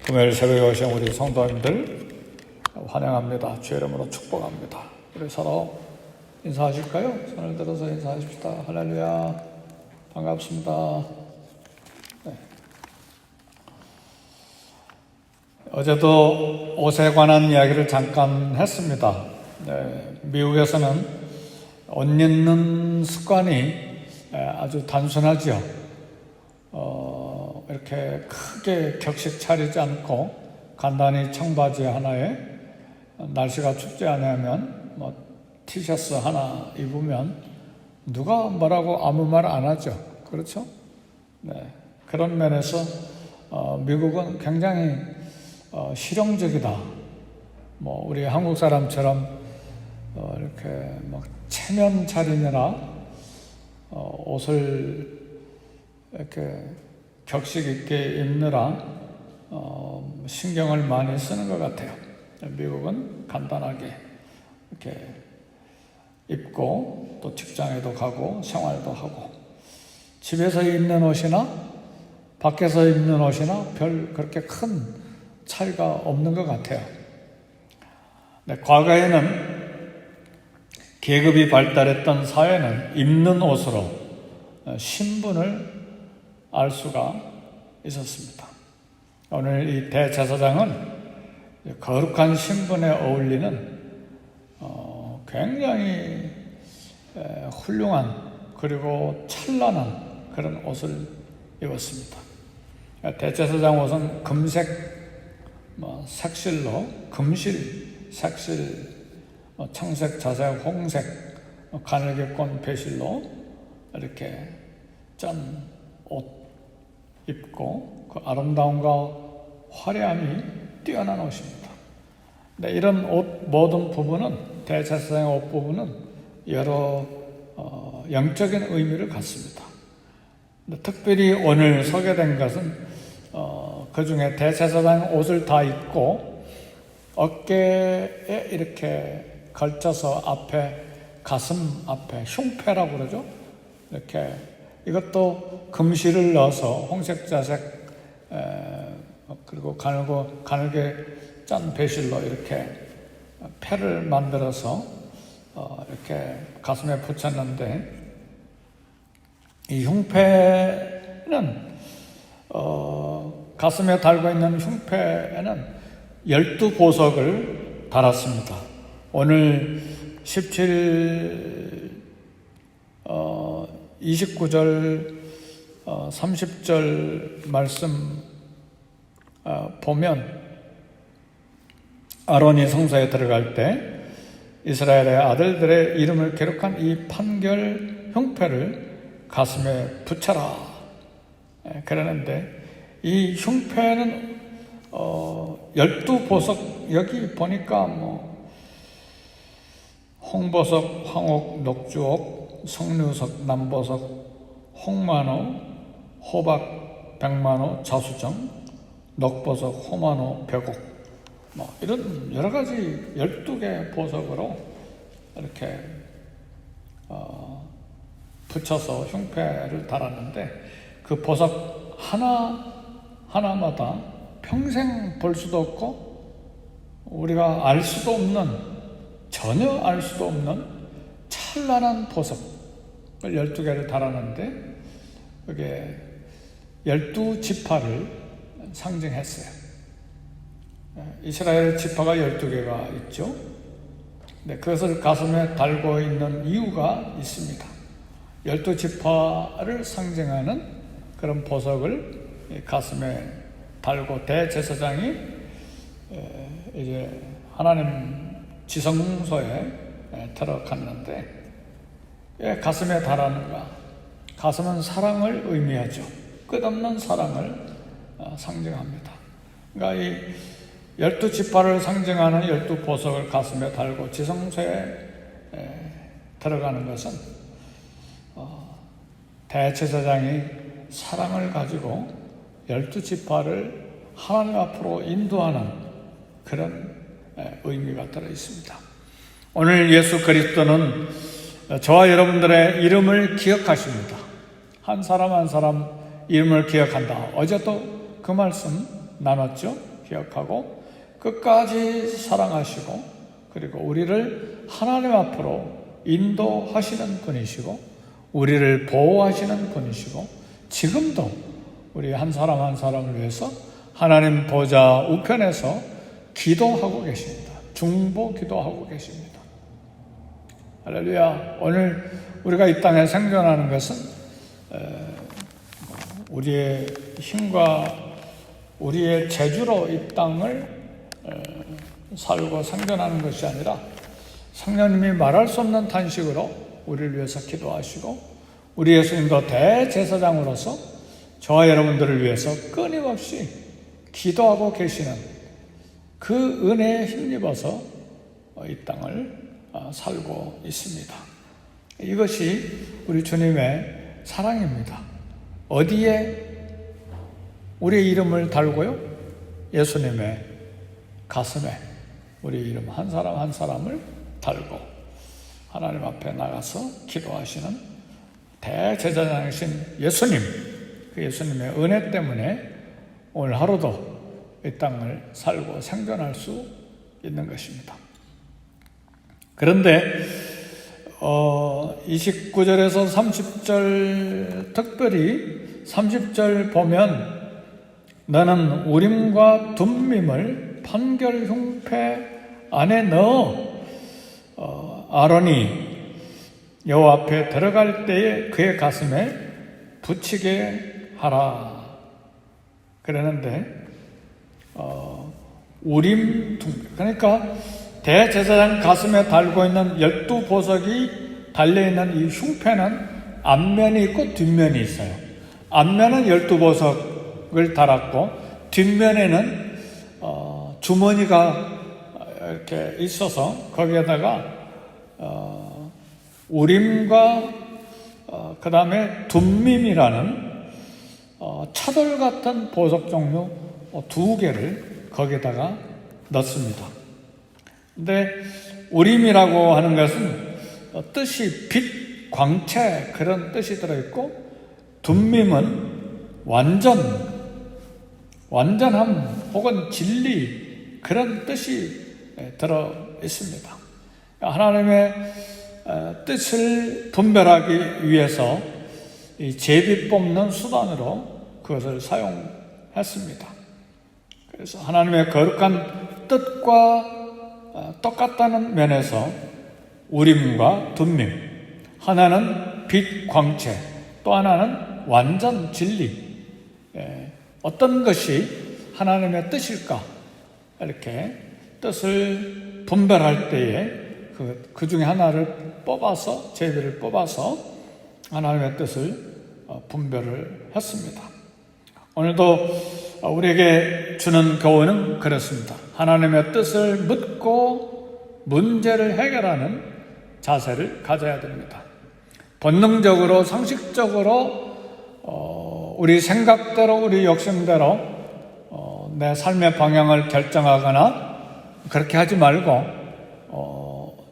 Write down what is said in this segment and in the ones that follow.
금요일 새벽에 오신 우리 성도님들 환영합니다. 주의 이름으로 축복합니다. 우리 서로 인사하실까요? 손을 들어서 인사하십시다. 할렐루야. 반갑습니다. 네. 어제도 옷에 관한 이야기를 잠깐 했습니다. 네. 미국에서는 옷 입는 습관이 아주 단순하죠. 이렇게 크게 격식 차리지 않고 간단히 청바지 하나에 날씨가 춥지 않으면 티셔츠 하나 입으면 누가 뭐라고 아무 말 안 하죠. 그렇죠? 네. 그런 면에서 미국은 굉장히 실용적이다. 우리 한국 사람처럼 이렇게 체면 차리느라 옷을 이렇게 격식 있게 입느라 신경을 많이 쓰는 것 같아요. 미국은 간단하게 이렇게 입고 또 직장에도 가고 생활도 하고 집에서 입는 옷이나 밖에서 입는 옷이나 별 그렇게 큰 차이가 없는 것 같아요. 네, 과거에는 계급이 발달했던 사회는 입는 옷으로 신분을 알 수가 있었습니다. 오늘 이 대제사장은 거룩한 신분에 어울리는 굉장히 훌륭한 그리고 찬란한 그런 옷을 입었습니다. 대제사장 옷은 금색 색실로 금실, 색실, 청색, 자색, 홍색, 가늘게꼰 배실로 이렇게 짠 옷 입고 그 아름다움과 화려함이 뛰어난 옷입니다. 네, 이런 옷 모든 부분은 대제사장의 옷 부분은 여러 영적인 의미를 갖습니다. 특별히 오늘 소개된 것은 그 중에 대제사장 옷을 다 입고 어깨에 이렇게 걸쳐서 앞에 가슴 앞에 흉패라고 그러죠. 이렇게 이것도 금실을 넣어서 홍색, 자색 그리고 가늘게 짠 배실로 이렇게 패를 만들어서 이렇게 가슴에 붙였는데 이 흉패는 가슴에 달고 있는 흉패에는 12보석을 달았습니다. 오늘 29절 30절 말씀 보면 아론이 성소에 들어갈 때 이스라엘의 아들들의 이름을 기록한 이 판결 흉패를 가슴에 붙여라 그러는데 이 흉패는 12보석 여기 보니까 홍보석, 황옥, 녹주옥, 석류석, 남보석, 홍만호, 호박, 백만호, 자수정, 녹보석, 호만호, 벽옥 이런 여러 가지 12개 보석으로 이렇게 붙여서 흉패를 달았는데 그 보석 하나마다 평생 볼 수도 없고 우리가 알 수도 없는 전혀 알 수도 없는 찬란한 보석을 12개를 달았는데 그게 12지파를 상징했어요. 이스라엘 지파가 12개가 있죠. 네, 그것을 가슴에 달고 있는 이유가 있습니다. 12지파를 상징하는 그런 보석을 가슴에 달고 대제사장이 이제 하나님 지성소에 들어갔는데 왜 가슴에 달았는가? 가슴은 사랑을 의미하죠. 끝없는 사랑을 상징합니다. 그러니까 이 12지파를 상징하는 12보석을 가슴에 달고 지성소에 들어가는 것은 대제사장이 사랑을 가지고 12지파를 하나님 앞으로 인도하는 그런 의미가 들어 있습니다. 오늘 예수 그리스도는 저와 여러분들의 이름을 기억하십니다. 한 사람 한 사람 이름을 기억한다. 어제도 그 말씀 나눴죠. 기억하고 끝까지 사랑하시고 그리고 우리를 하나님 앞으로 인도하시는 분이시고 우리를 보호하시는 분이시고 지금도 우리 한 사람 한 사람을 위해서 하나님 보좌 우편에서 기도하고 계십니다. 중보 기도하고 계십니다. 할렐루야. 오늘 우리가 이 땅에 생존하는 것은 우리의 힘과 우리의 재주로 이 땅을 살고 생존하는 것이 아니라 성령님이 말할 수 없는 탄식으로 우리를 위해서 기도하시고 우리 예수님도 대제사장으로서 저와 여러분들을 위해서 끊임없이 기도하고 계시는 그 은혜에 힘입어서 이 땅을 살고 있습니다. 이것이 우리 주님의 사랑입니다. 어디에 우리의 이름을 달고요? 예수님의 가슴에 우리 이름 한 사람 한 사람을 달고 하나님 앞에 나가서 기도하시는 대제사장이신 예수님, 그 예수님의 은혜 때문에 오늘 하루도 이 땅을 살고 생존할 수 있는 것입니다. 그런데 29절에서 30절, 특별히 30절 보면 너는 우림과 둠밈을 판결 흉패 안에 넣어 아론이 여호와 앞에 들어갈 때에 그의 가슴에 붙이게 하라. 그러는데 우림 둠, 그러니까 대제사장 가슴에 달고 있는 12보석이 달려있는 이 흉패는 앞면이 있고 뒷면이 있어요. 앞면은 12보석을 달았고 뒷면에는 주머니가 이렇게 있어서 거기에다가 우림과 그 다음에 둠밈이라는 차돌 같은 보석 종류 2개를 거기에다가 넣습니다. 근데 우림이라고 하는 것은 뜻이 빛, 광채 그런 뜻이 들어있고 둠밈은 완전함 혹은 진리 그런 뜻이 들어 있습니다. 하나님의 뜻을 분별하기 위해서 이 제비 뽑는 수단으로 그것을 사용했습니다. 그래서 하나님의 거룩한 뜻과 똑같다는 면에서 우림과 둠밈, 하나는 빛, 광채, 또 하나는 완전 진리. 어떤 것이 하나님의 뜻일까? 이렇게 뜻을 분별할 때에 그 중에 하나를 뽑아서, 제비를 뽑아서 하나님의 뜻을 분별을 했습니다. 오늘도 우리에게 주는 교훈은 그렇습니다. 하나님의 뜻을 묻고 문제를 해결하는 자세를 가져야 됩니다. 본능적으로, 상식적으로 우리 생각대로, 우리 욕심대로 내 삶의 방향을 결정하거나 그렇게 하지 말고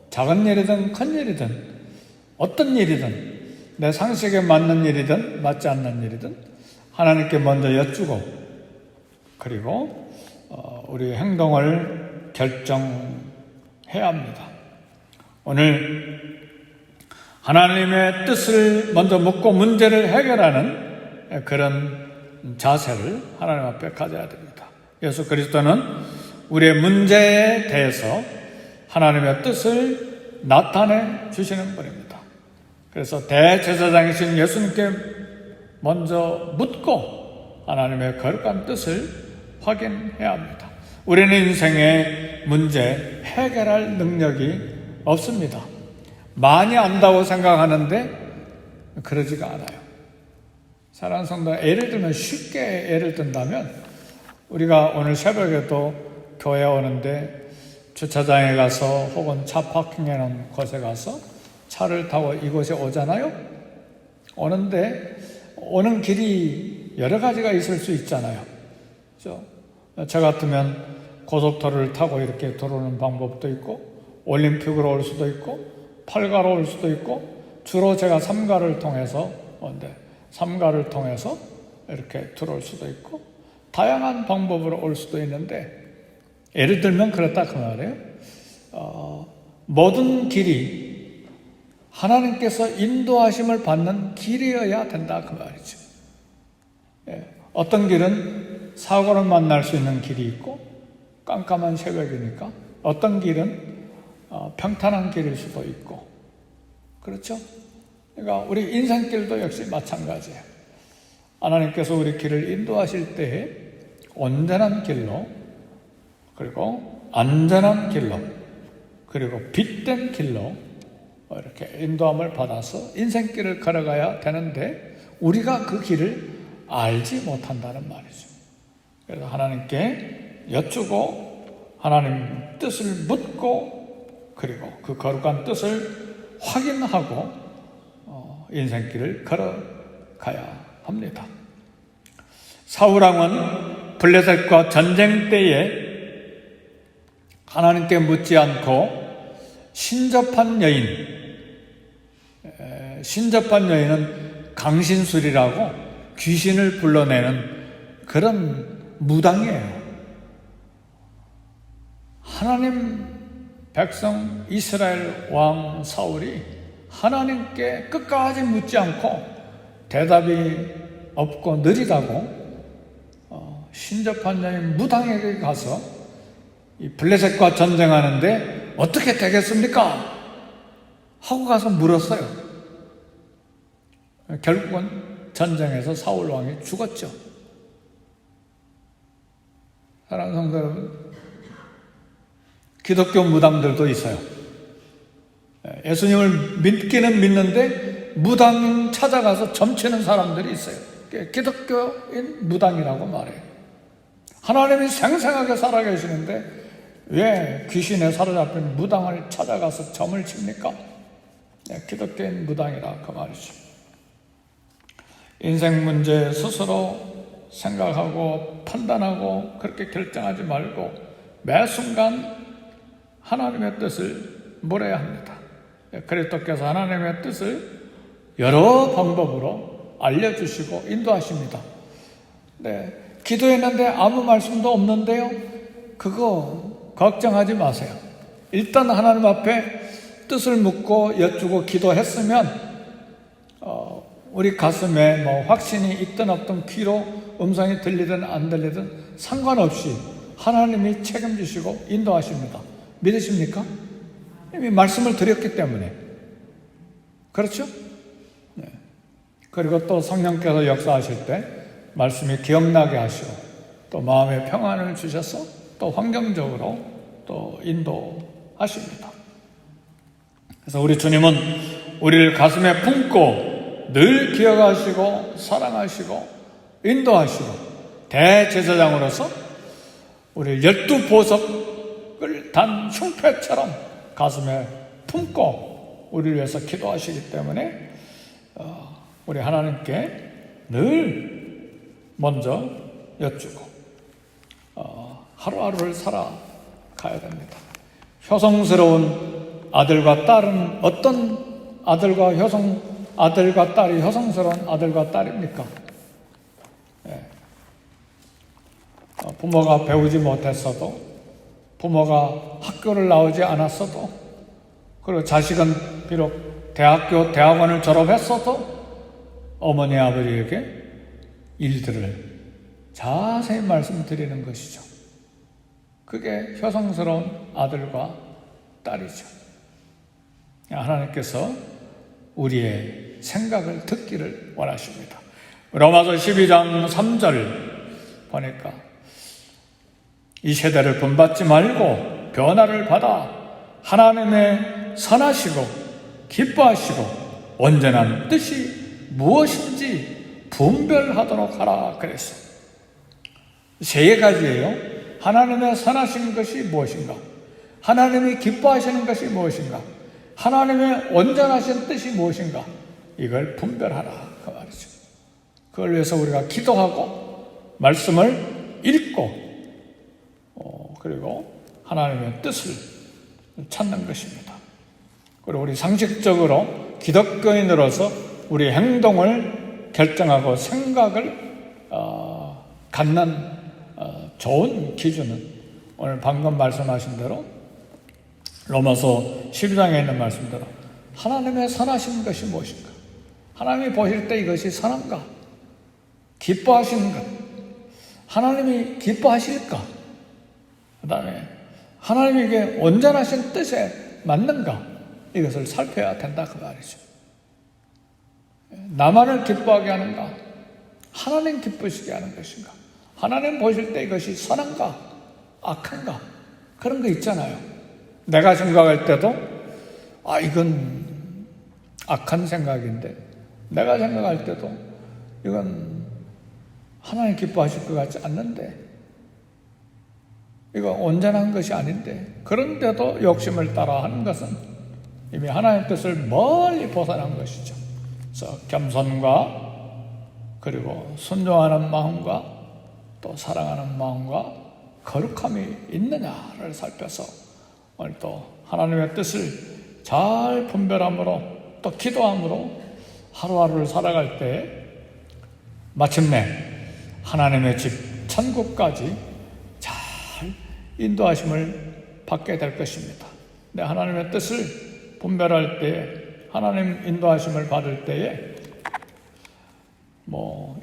작은 일이든 큰 일이든 어떤 일이든 내 상식에 맞는 일이든 맞지 않는 일이든 하나님께 먼저 여쭈고 그리고 우리 행동을 결정해야 합니다. 오늘 하나님의 뜻을 먼저 묻고 문제를 해결하는 그런 자세를 하나님 앞에 가져야 됩니다. 예수 그리스도는 우리의 문제에 대해서 하나님의 뜻을 나타내 주시는 분입니다. 그래서 대제사장이신 예수님께 먼저 묻고 하나님의 거룩한 뜻을 확인해야 합니다. 우리는 인생의 문제 해결할 능력이 없습니다. 많이 안다고 생각하는데 그러지가 않아요. 사랑하는 성도, 예를 들면 쉽게 예를 든다면 우리가 오늘 새벽에도 교회 오는데 주차장에 가서 혹은 차 파킹해 놓은 곳에 가서 차를 타고 이곳에 오잖아요. 오는데 오는 길이 여러 가지가 있을 수 있잖아요. 그렇죠? 저 같으면 고속도로를 타고 이렇게 들어오는 방법도 있고 올림픽으로 올 수도 있고 팔가로 올 수도 있고 주로 제가 삼가를 통해서 오는데 삼가를 통해서 이렇게 들어올 수도 있고 다양한 방법으로 올 수도 있는데, 예를 들면 그렇다 그 말이에요. 모든 길이 하나님께서 인도하심을 받는 길이어야 된다 그 말이죠. 어떤 길은 사고를 만날 수 있는 길이 있고 깜깜한 새벽이니까, 어떤 길은 평탄한 길일 수도 있고, 그렇죠? 그러니까 우리 인생길도 역시 마찬가지예요. 하나님께서 우리 길을 인도하실 때에 온전한 길로, 그리고 안전한 길로, 그리고 빛된 길로 이렇게 인도함을 받아서 인생길을 걸어가야 되는데, 우리가 그 길을 알지 못한다는 말이죠. 그래서 하나님께 여쭈고 하나님 뜻을 묻고, 그리고 그 거룩한 뜻을 확인하고 인생길을 걸어가야 합니다. 사울왕은 블레셋과 전쟁 때에 하나님께 묻지 않고 신접한 여인은 강신술이라고 귀신을 불러내는 그런 무당이에요. 하나님 백성 이스라엘 왕 사울이 하나님께 끝까지 묻지 않고 대답이 없고 느리다고 신접한 여인 무당에게 가서 이 블레셋과 전쟁하는데 어떻게 되겠습니까? 하고 가서 물었어요. 결국은 전쟁에서 사울 왕이 죽었죠. 사랑하는 성도 여러분, 기독교 무당들도 있어요. 예수님을 믿기는 믿는데 무당 찾아가서 점치는 사람들이 있어요. 기독교인 무당이라고 말해요. 하나님이 생생하게 살아계시는데 왜 귀신에 사로잡힌 무당을 찾아가서 점을 칩니까? 기독교인 무당이라 그 말이죠. 인생 문제 스스로 생각하고 판단하고 그렇게 결정하지 말고 매 순간 하나님의 뜻을 물어야 합니다. 그리스도께서 하나님의 뜻을 여러 방법으로 알려주시고 인도하십니다. 기도했는데 아무 말씀도 없는데요, 그거 걱정하지 마세요. 일단 하나님 앞에 뜻을 묻고 여쭈고 기도했으면 우리 가슴에 확신이 있든 없든 귀로 음성이 들리든 안 들리든 상관없이 하나님이 책임지시고 인도하십니다. 믿으십니까? 이미 말씀을 드렸기 때문에. 그렇죠? 네. 그리고 또 성령께서 역사하실 때 말씀이 기억나게 하시고 또 마음의 평안을 주셔서 또 환경적으로 또 인도하십니다. 그래서 우리 주님은 우리를 가슴에 품고 늘 기억하시고 사랑하시고 인도하시고 대제사장으로서 우리 12보석을 단 흉패처럼 가슴에 품고 우리를 위해서 기도하시기 때문에 우리 하나님께 늘 먼저 여쭈고 하루하루를 살아가야 됩니다. 효성스러운 아들과 딸은 어떤 아들과 딸이 효성스러운 아들과 딸입니까? 부모가 배우지 못했어도, 부모가 학교를 나오지 않았어도, 그리고 자식은 비록 대학원을 졸업했어도 어머니 아버지에게 일들을 자세히 말씀드리는 것이죠. 그게 효성스러운 아들과 딸이죠. 하나님께서 우리의 생각을 듣기를 원하십니다. 로마서 12장 3절 보니까 이 세대를 본받지 말고 변화를 받아 하나님의 선하시고 기뻐하시고 온전한 뜻이 무엇인지 분별하도록 하라 그랬어요. 세 가지예요. 하나님의 선하신 것이 무엇인가? 하나님이 기뻐하시는 것이 무엇인가? 하나님의 온전하신 뜻이 무엇인가? 이걸 분별하라 그 말이죠. 그걸 위해서 우리가 기도하고 말씀을 읽고 그리고 하나님의 뜻을 찾는 것입니다. 그리고 우리 상식적으로 기독교인으로서 우리 행동을 결정하고 생각을 갖는 좋은 기준은 오늘 방금 말씀하신 대로 로마서 12장에 있는 말씀대로 하나님의 선하신 것이 무엇인가? 하나님이 보실 때 이것이 선한가? 기뻐하시는 것? 하나님이 기뻐하실까? 그 다음에 하나님에게 온전하신 뜻에 맞는가? 이것을 살펴야 된다 그 말이죠. 나만을 기뻐하게 하는가? 하나님 기쁘시게 하는 것인가? 하나님 보실 때 이것이 선한가? 악한가? 그런 거 있잖아요. 내가 생각할 때도 이건 악한 생각인데, 내가 생각할 때도 이건 하나님 기뻐하실 것 같지 않는데, 이거 온전한 것이 아닌데, 그런데도 욕심을 따라 하는 것은 이미 하나님의 뜻을 멀리 벗어난 것이죠. 그래서 겸손과 그리고 순종하는 마음과 또 사랑하는 마음과 거룩함이 있느냐를 살펴서 오늘 또 하나님의 뜻을 잘 분별함으로 또 기도함으로 하루하루를 살아갈 때 마침내 하나님의 집 천국까지 잘 인도하심을 받게 될 것입니다. 근데 하나님의 뜻을 분별할 때, 하나님 인도하심을 받을 때에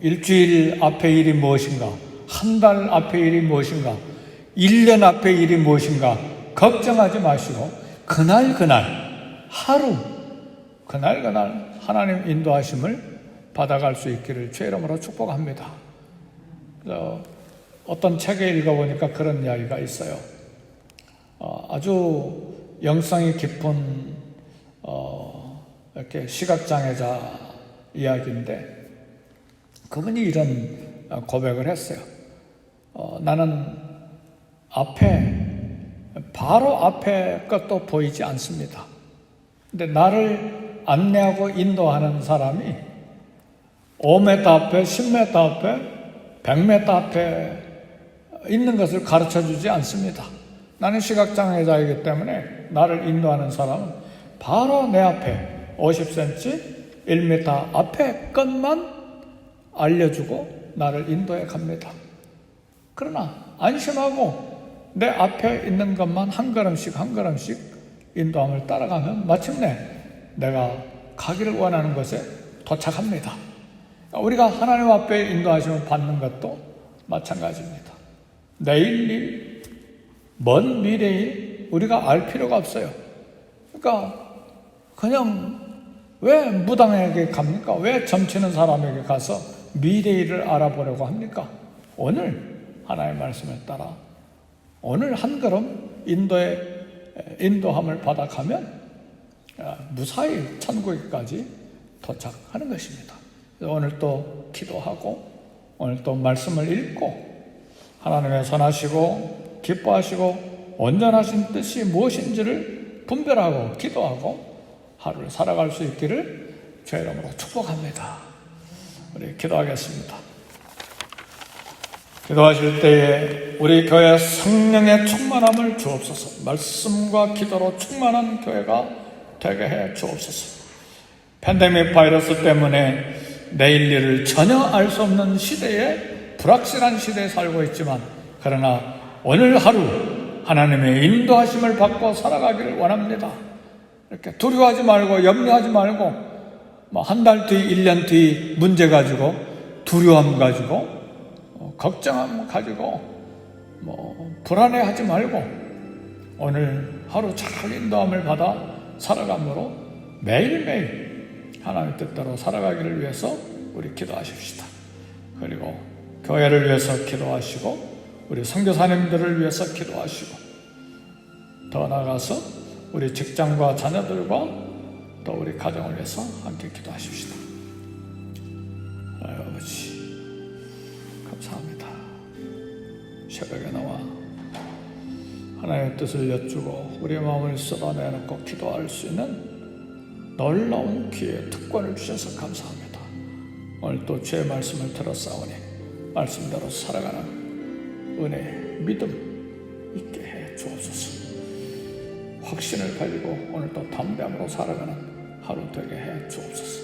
일주일 앞의 일이 무엇인가, 한 달 앞의 일이 무엇인가, 1년 앞의 일이 무엇인가 걱정하지 마시고 그날 하루 그날 하나님 인도하심을 받아갈 수 있기를 주의 이름으로 축복합니다. 어떤 책에 읽어보니까 그런 이야기가 있어요. 아주 영성이 깊은 이렇게 시각장애자 이야기인데, 그분이 이런 고백을 했어요. 나는 바로 앞에 것도 보이지 않습니다. 근데 나를 안내하고 인도하는 사람이 5m 앞에, 10m 앞에, 100m 앞에 있는 것을 가르쳐 주지 않습니다. 나는 시각장애자이기 때문에 나를 인도하는 사람은 바로 내 앞에 50cm, 1m 앞에 것만 알려주고 나를 인도해 갑니다. 그러나 안심하고 내 앞에 있는 것만 한 걸음씩 인도함을 따라가면 마침내 내가 가기를 원하는 곳에 도착합니다. 우리가 하나님 앞에 인도하심을 받는 것도 마찬가지입니다. 내일 일, 먼 미래일 우리가 알 필요가 없어요. 그러니까 그냥 왜 무당에게 갑니까? 왜 점치는 사람에게 가서 미래일을 알아보려고 합니까? 오늘 하나님의 말씀에 따라 오늘 한 걸음 인도함을 받아가면 무사히 천국에까지 도착하는 것입니다. 오늘 또 기도하고 오늘 또 말씀을 읽고 하나님의 선하시고 기뻐하시고 온전하신 뜻이 무엇인지를 분별하고 기도하고 하루를 살아갈 수 있기를 주의 이름으로 축복합니다. 우리 기도하겠습니다. 기도하실 때에 우리 교회 성령의 충만함을 주옵소서. 말씀과 기도로 충만한 교회가 되게 해 주옵소서. 팬데믹 바이러스 때문에 내일 일을 전혀 알 수 없는 시대에, 불확실한 시대에 살고 있지만, 그러나 오늘 하루 하나님의 인도하심을 받고 살아가기를 원합니다. 이렇게 두려워하지 말고 염려하지 말고 한 달 뒤, 1년 뒤 문제 가지고 두려움 가지고 걱정함 가지고 불안해하지 말고 오늘 하루 잘 인도함을 받아 살아감으로 매일매일 하나님의 뜻대로 살아가기를 위해서 우리 기도하십시다. 그리고 교회를 위해서 기도하시고 우리 선교사님들을 위해서 기도하시고 더 나아가서 우리 직장과 자녀들과 또 우리 가정을 위해서 함께 기도하십시다. 아버지 감사합니다. 새벽에 나와 하나님의 뜻을 여쭈고 우리의 마음을 쏟아내놓고 기도할 수 있는 놀라운 기회, 특권을 주셔서 감사합니다. 오늘 또 주의 말씀을 들었사오니 말씀대로 살아가는 은혜, 믿음 있게 해 주옵소서. 확신을 가지고 오늘 또 담대함으로 살아가는 하루 되게 해 주옵소서.